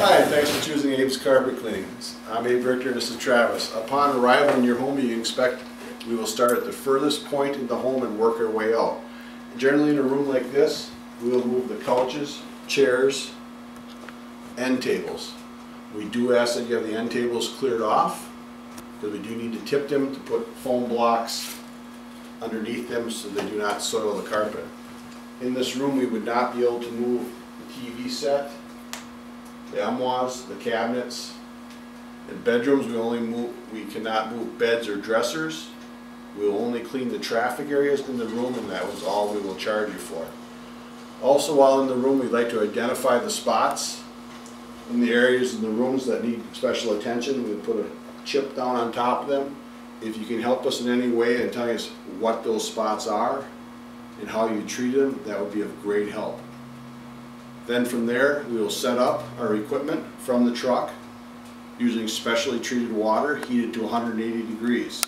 Hi, thanks for choosing Abe's Carpet Cleanings. I'm Abe Richter, this is Travis. Upon arrival in your home, you can expect we will start at the furthest point in the home and work our way out. Generally in a room like this, we will move the couches, chairs, end tables. We do ask that you have the end tables cleared off because we do need to tip them to put foam blocks underneath them so they do not soil the carpet. In this room we would not be able to move the TV set, the armoires, the cabinets. In bedrooms we cannot move beds or dressers. We will only clean the traffic areas in the room, and that was all we will charge you for. Also, while in the room, we'd like to identify the spots in the areas in the rooms that need special attention. We put a chip down on top of them. If you can help us in any way and tell us what those spots are and how you treat them, that would be of great help. Then from there, we will set up our equipment from the truck using specially treated water heated to 180 degrees.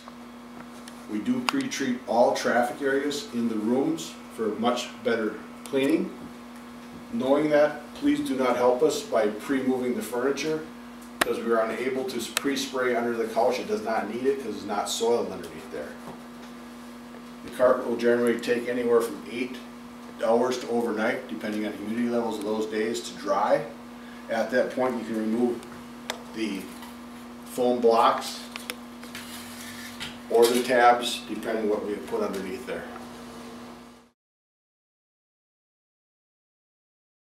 We do pre-treat all traffic areas in the rooms for much better cleaning. Knowing that, please do not help us by pre-moving the furniture because we are unable to pre-spray under the couch. It does not need it because it's not soiled underneath there. The carpet will generally take anywhere from 8 hours to overnight, depending on humidity levels of those days, to dry. At that point, you can remove the foam blocks or the tabs, depending on what we have put underneath there.